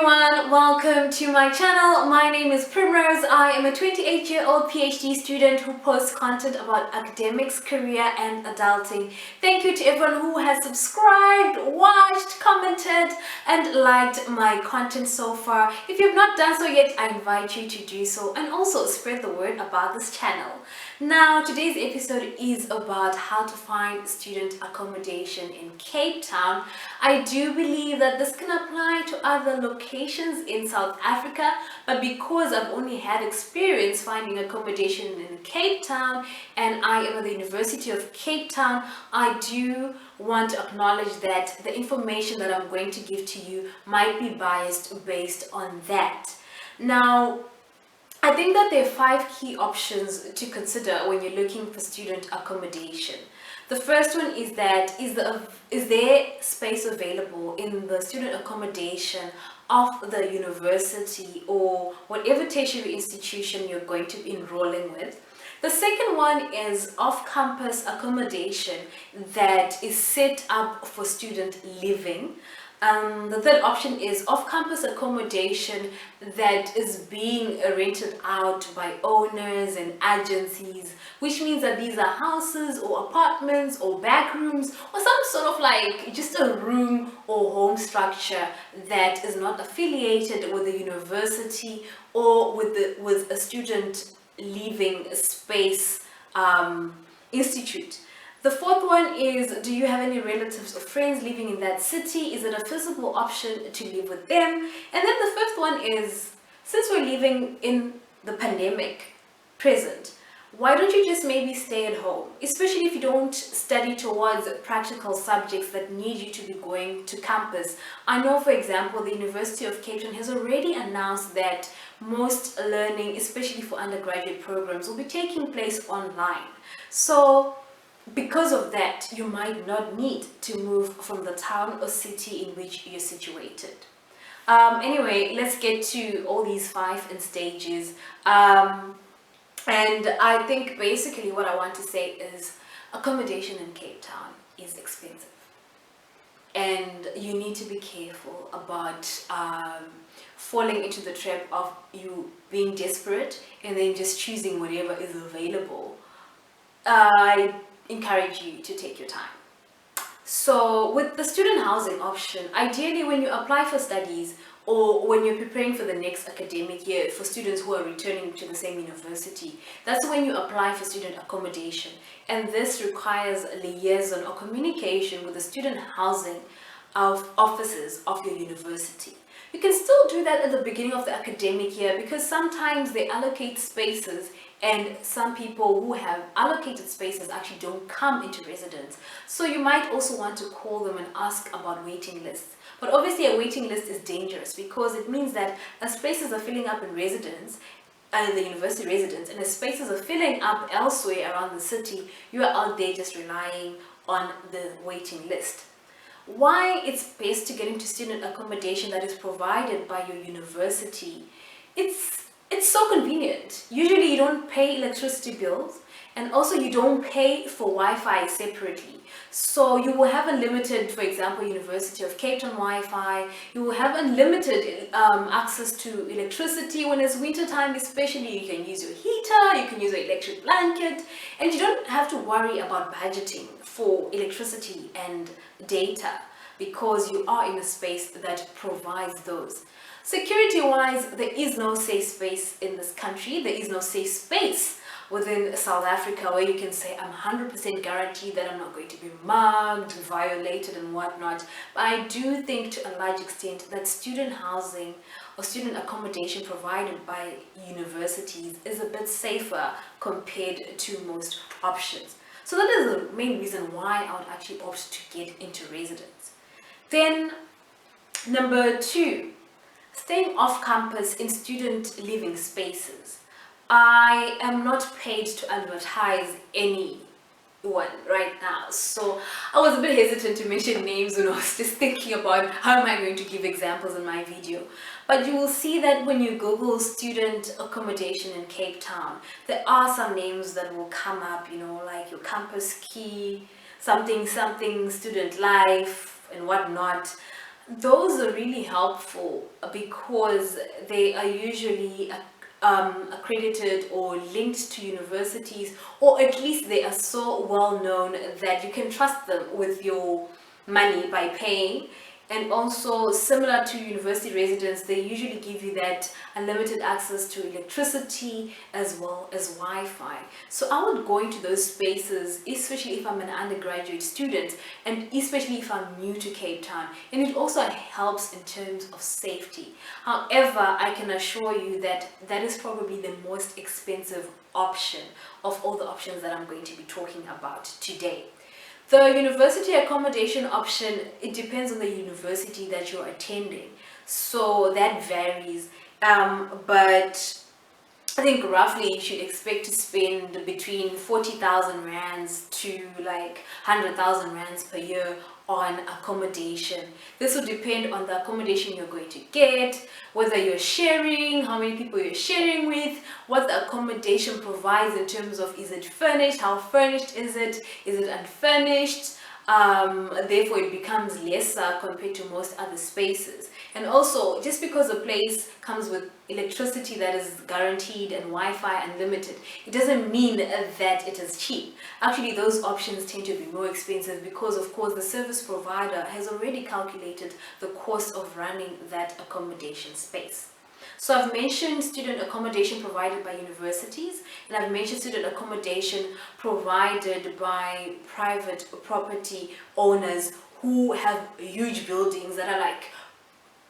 everyone, welcome to my channel. My name is Primrose. I am a 28-year-old PhD student who posts content about academics, career and adulting. Thank you to everyone who has subscribed, watched, commented and liked my content so far. If you have not done so yet, I invite you to do so and also spread the word about this channel. Now, today's episode is about how to find student accommodation in Cape Town. I do believe that this can apply to other locations in South Africa, but because I've only had experience finding accommodation in Cape Town and I am at the University of Cape Town, I do want to acknowledge that the information that I'm going to give to you might be biased based on that. Now, I think that there are 5 key options to consider when you're looking for student accommodation. The first one is that is there space available in the student accommodation of the university or whatever tertiary institution you're going to be enrolling with. The second one is off-campus accommodation that is set up for student living. The third option is off-campus accommodation that is being rented out by owners and agencies, which means that these are houses or apartments or back rooms or some sort of like just a room or home structure that is not affiliated with the university or with a student living space institute. The fourth one is, do you have any relatives or friends living in that city? Is it a feasible option to live with them? And then the fifth one is, since we're living in the pandemic present, why don't you just maybe stay at home? Especially if you don't study towards practical subjects that need you to be going to campus. I know, for example, the University of Cape Town has already announced that most learning, especially for undergraduate programs, will be taking place online. So, because of that, you might not need to move from the town or city in which you're situated. Anyway, let's get to all these 5 stages. And I think basically what I want to say is accommodation in Cape Town is expensive. And you need to be careful about falling into the trap of you being desperate and then just choosing whatever is available. I encourage you to take your time. So with the student housing option, ideally when you apply for studies or when you're preparing for the next academic year for students who are returning to the same university, that's when you apply for student accommodation. And this requires liaison or communication with the student housing offices of your university. You can still do that at the beginning of the academic year because sometimes they allocate spaces and some people who have allocated spaces actually don't come into residence. So you might also want to call them and ask about waiting lists. But obviously a waiting list is dangerous because it means that as spaces are filling up in residence, the university residence, and as spaces are filling up elsewhere around the city, you are out there just relying on the waiting list. Why it's best to get into student accommodation that is provided by your university? It's so convenient. Usually you don't pay electricity bills and also you don't pay for Wi-Fi separately. So you will have unlimited, for example, University of Cape Town Wi-Fi. You will have unlimited access to electricity when it's winter time, especially. You can use your heater, you can use your electric blanket, and you don't have to worry about budgeting for electricity and data because you are in a space that provides those. Security-wise, there is no safe space in this country. There is no safe space within South Africa where you can say, I'm 100% guaranteed that I'm not going to be mugged, violated and whatnot. But I do think to a large extent that student housing or student accommodation provided by universities is a bit safer compared to most options. So that is the main reason why I would actually opt to get into residence. Then, number 2. Staying off campus in student living spaces. I am not paid to advertise anyone right now, so I was a bit hesitant to mention names when I was just thinking about how am I going to give examples in my video. But you will see that when you Google student accommodation in Cape Town, there are some names that will come up, you know, like your campus key, something, something, student life and whatnot. Those are really helpful because they are usually accredited or linked to universities, or at least they are so well known that you can trust them with your money by paying. And also, similar to university residents, they usually give you that unlimited access to electricity as well as Wi-Fi. So I would go into those spaces, especially if I'm an undergraduate student and especially if I'm new to Cape Town. And it also helps in terms of safety. However, I can assure you that that is probably the most expensive option of all the options that I'm going to be talking about today. The university accommodation option, it depends on the university that you're attending, so that varies. But I think roughly you should expect to spend between 40,000 rands to like 100,000 rands per year on accommodation. This will depend on the accommodation you're going to get, whether you're sharing, how many people you're sharing with, what the accommodation provides in terms of, is it furnished, how furnished is it unfurnished. Therefore it becomes lesser compared to most other spaces. And also, just because a place comes with electricity that is guaranteed and Wi-Fi unlimited, it doesn't mean that it is cheap. Actually, those options tend to be more expensive because, of course, the service provider has already calculated the cost of running that accommodation space. So I've mentioned student accommodation provided by universities, and I've mentioned student accommodation provided by private property owners who have huge buildings that are like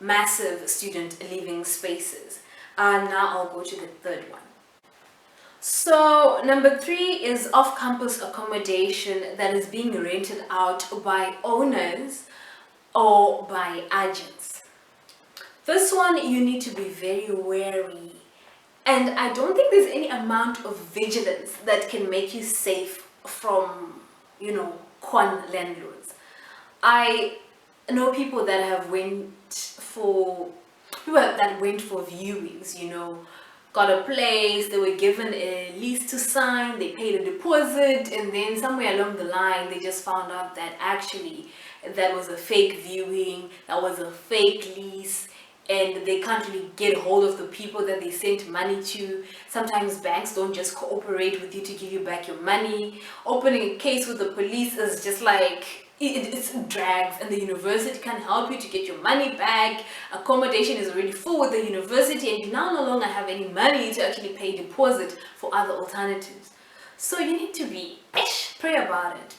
massive student living spaces. Now I'll go to the third one. So number 3 is off-campus accommodation that is being rented out by owners or by agents. This one you need to be very wary, and I don't think there's any amount of vigilance that can make you safe from, con landlords. I know people that went for viewings, got a place, they were given a lease to sign, they paid a deposit, and then somewhere along the line they just found out that actually that was a fake viewing, that was a fake lease, and they can't really get hold of the people that they sent money to. Sometimes banks don't just cooperate with you to give you back your money. Opening a case with the police is just like, it drags, and the university can't help you to get your money back. Accommodation is already full with the university, and you now no longer have any money to actually pay deposit for other alternatives. So you need to be, pray about it.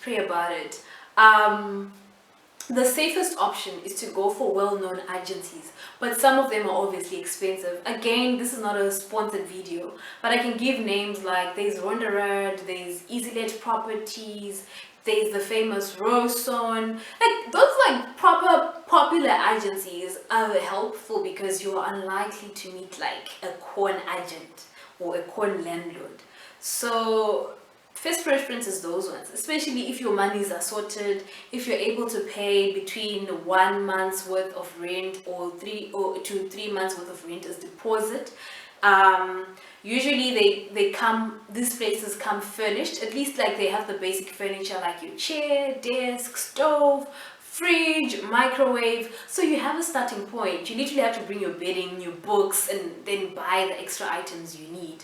The safest option is to go for well-known agencies, but some of them are obviously expensive. Again, this is not a sponsored video, but I can give names like there's Ronderad, there's EasyLet Properties, there's the famous Roson. Like those proper popular agencies are helpful because you are unlikely to meet like a con agent or a con landlord. So first preference is those ones, especially if your monies are sorted, if you're able to pay between 1 month's worth of rent or 3 to 3 months worth of rent as deposit. Usually these places come furnished, at least like they have the basic furniture like your chair, desk, stove, fridge, microwave. So you have a starting point. You literally have to bring your bedding, your books, and then buy the extra items you need.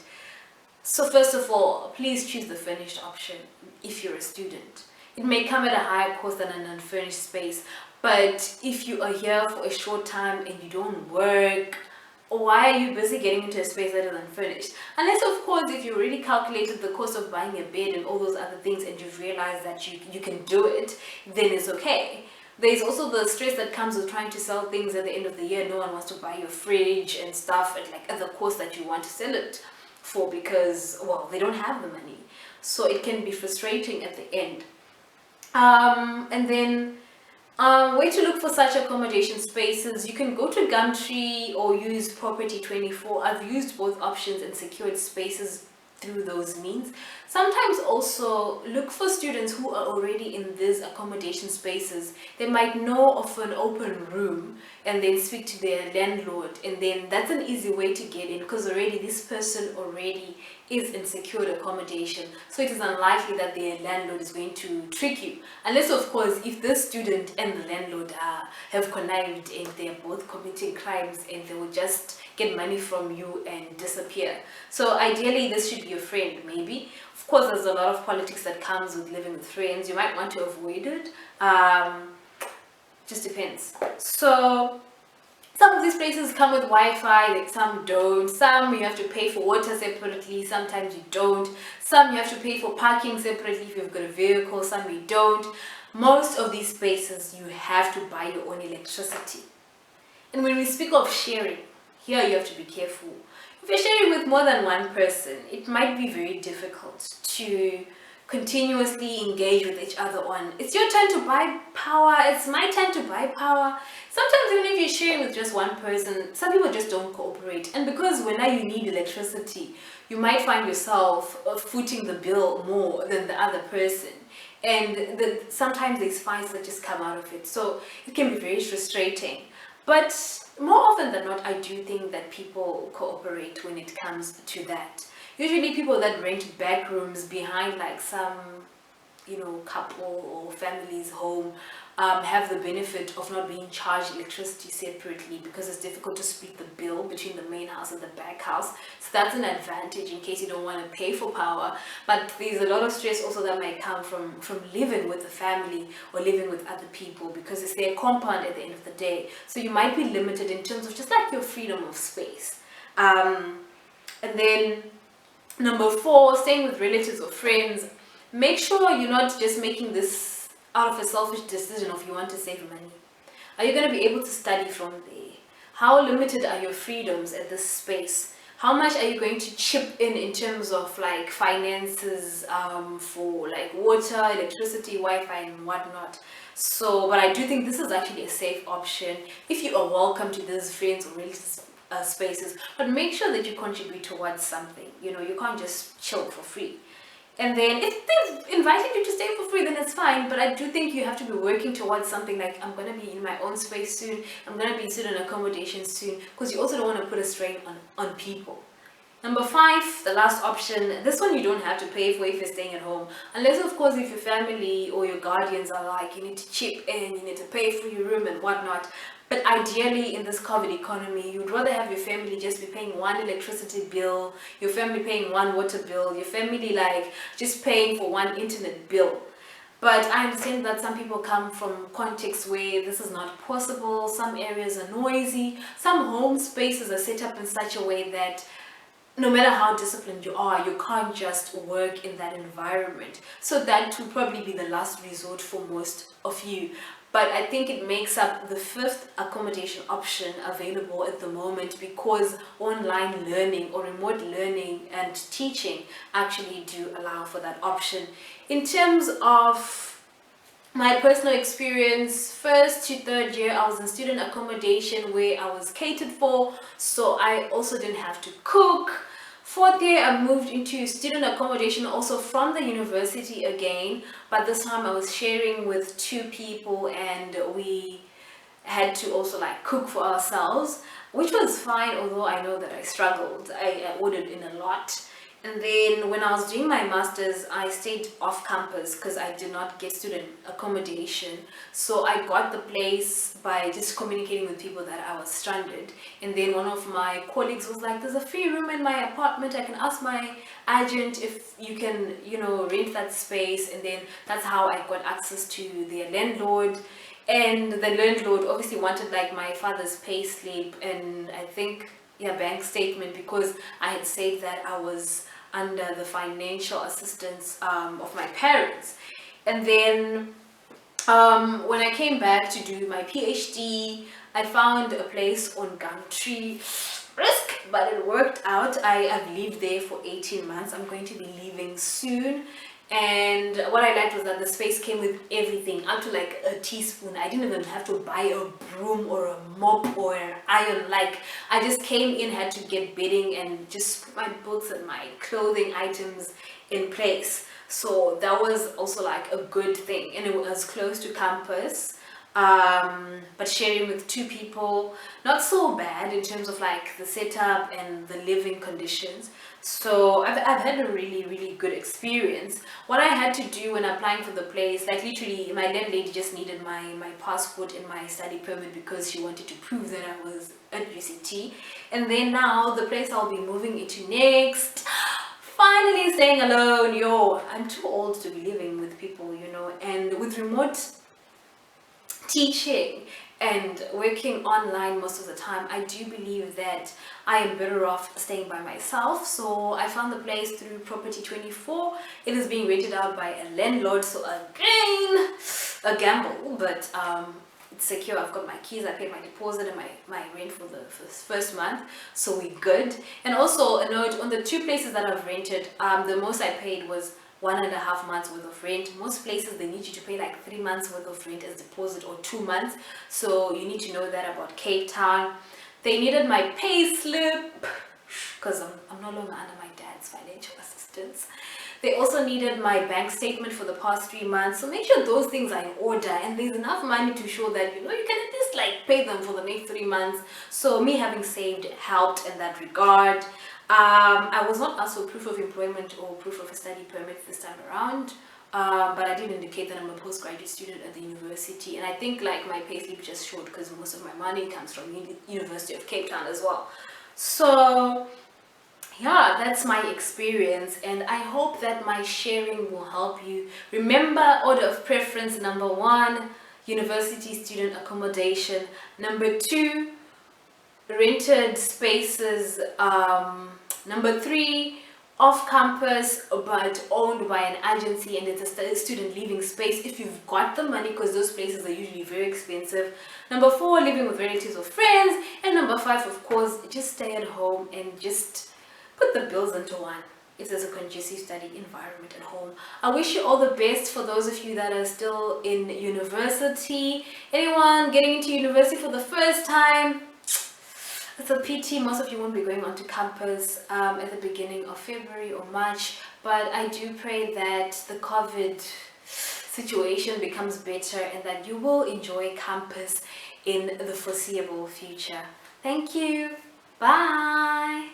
So first of all, please choose the furnished option if you're a student. It may come at a higher cost than an unfurnished space, but if you are here for a short time and you don't work, why are you busy getting into a space that is unfurnished? Unless, of course, if you already calculated the cost of buying a bed and all those other things and you've realized that you can do it, then it's okay. There's also the stress that comes with trying to sell things at the end of the year. No one wants to buy your fridge and stuff at the cost that you want to sell it for because, well, they don't have the money. So it can be frustrating at the end. And then where to look for such accommodation spaces, you can go to Gumtree or use Property 24. I've used both options and secured spaces through those means. Sometimes also look for students who are already in these accommodation spaces. They might know of an open room and then speak to their landlord, and then that's an easy way to get in because already this person already is in secured accommodation, so it is unlikely that their landlord is going to trick you, unless of course if the student and the landlord have connived and they are both committing crimes and they will just get money from you and disappear. So ideally this should be a friend. Maybe of course there's a lot of politics that comes with living with friends. You might want to avoid it. Just depends. So some of these places come with Wi-Fi, like some don't. Some you have to pay for water separately, sometimes you don't. Some you have to pay for parking separately if you've got a vehicle, some you don't. Most of these spaces you have to buy your own electricity. And when we speak of sharing, here you have to be careful. If you're sharing with more than one person, it might be very difficult to continuously engage with each other on, it's your turn to buy power, it's my turn to buy power. Sometimes even if you're sharing with just one person, some people just don't cooperate, and because when now you need electricity, you might find yourself footing the bill more than the other person, and sometimes there's fights that just come out of it, so it can be very frustrating. But more often than not, I do think that people cooperate when it comes to that. Usually people that rent back rooms behind like some, couple or family's home have the benefit of not being charged electricity separately because it's difficult to split the bill between the main house and the back house. So that's an advantage in case you don't want to pay for power. But there's a lot of stress also that might come from living with a family or living with other people because it's their compound at the end of the day. So you might be limited in terms of just like your freedom of space. And then number 4, staying with relatives or friends. Make sure you're not just making this out of a selfish decision of you want to save money. Are you going to be able to study from there? How limited are your freedoms at this space? How much are you going to chip in terms of like finances for like water, electricity, Wi-Fi and whatnot? So, but I do think this is actually a safe option if you are welcome to these friends or relatives spaces, but make sure that you contribute towards something. You can't just chill for free. And then if they've invited you to stay for free, then it's fine, but I do think you have to be working towards something like, I'm going to be in my own space soon, I'm going to be in student accommodation soon, because you also don't want to put a strain on people. Number 5, the last option, this one you don't have to pay for if you're staying at home, unless of course if your family or your guardians are like, you need to chip in, you need to pay for your room and whatnot. But ideally in this COVID economy, you'd rather have your family just be paying one electricity bill, your family paying one water bill, your family like just paying for one internet bill. But I understand that some people come from contexts where this is not possible. Some areas are noisy, some home spaces are set up in such a way that no matter how disciplined you are, you can't just work in that environment. So that will probably be the last resort for most of you. But I think it makes up the 5th accommodation option available at the moment because online learning or remote learning and teaching actually do allow for that option. In terms of my personal experience, 1st to 3rd year, I was in student accommodation where I was catered for, so I also didn't have to cook. 4th year, I moved into student accommodation also from the university again, but this time I was sharing with 2 people and we had to also like cook for ourselves, which was fine, although I know that I struggled. I ordered in a lot. And then when I was doing my master's, I stayed off campus because I did not get student accommodation. So I got the place by just communicating with people that I was stranded. And then one of my colleagues was like, there's a free room in my apartment. I can ask my agent if you can, rent that space. And then that's how I got access to their landlord. And the landlord obviously wanted like my father's pay slip and I think bank statement because I had said that I was under the financial assistance of my parents. And then when I came back to do my PhD, I found a place on Gumtree. Risk, but it worked out. I've lived there for 18 months. I'm going to be leaving soon. And what I liked was that the space came with everything, up to like a teaspoon. I didn't even have to buy a broom or a mop or an iron. Like, I just came in, had to get bedding and just put my books and my clothing items in place. So that was also like a good thing, and it was close to campus. But sharing with two people, not so bad in terms of like the setup and the living conditions. So I've had a really good experience. What I had to do when applying for the place, like literally my landlady just needed my passport and my study permit because she wanted to prove that I was at UCT. And then now the place I'll be moving into next, finally staying alone. Yo, I'm too old to be living with people, you know. And with remote teaching and working online most of the time, I do believe that I am better off staying by myself. So I found the place through Property 24. It is being rented out by a landlord, so again a gamble, but it's secure. I've got my keys, I paid my deposit and my rent for the first month, so we're good. And also a note on the two places that I've rented, the most I paid was 1.5 months worth of rent. Most places they need you to pay like 3 months worth of rent as deposit, or 2 months, so you need to know that about Cape Town. They needed my pay slip because I'm no longer under my dad's financial assistance. They also needed my bank statement for the past 3 months, so make sure those things are in order and there's enough money to show that, you know, you can at least like pay them for the next 3 months. So me having saved helped in that regard. I was not asked for proof of employment or proof of a study permit this time around, but I did indicate that I'm a postgraduate student at the university, and I think like my payslip just showed because most of my money comes from University of Cape Town as well. So yeah, that's my experience, and I hope that my sharing will help you. Remember, order of preference: number 1, university student accommodation; number 2, rented spaces; number 3, off campus but owned by an agency and it's a student living space if you've got the money, because those places are usually very expensive; number 4, living with relatives or friends; and number 5, of course, just stay at home and just put the bills into one if there's a conducive study environment at home. I wish you all the best for those of you that are still in university. Anyone getting into university for the first time, it's a pity most of you won't be going onto campus at the beginning of February or March, but I do pray that the COVID situation becomes better and that you will enjoy campus in the foreseeable future. Thank you. Bye.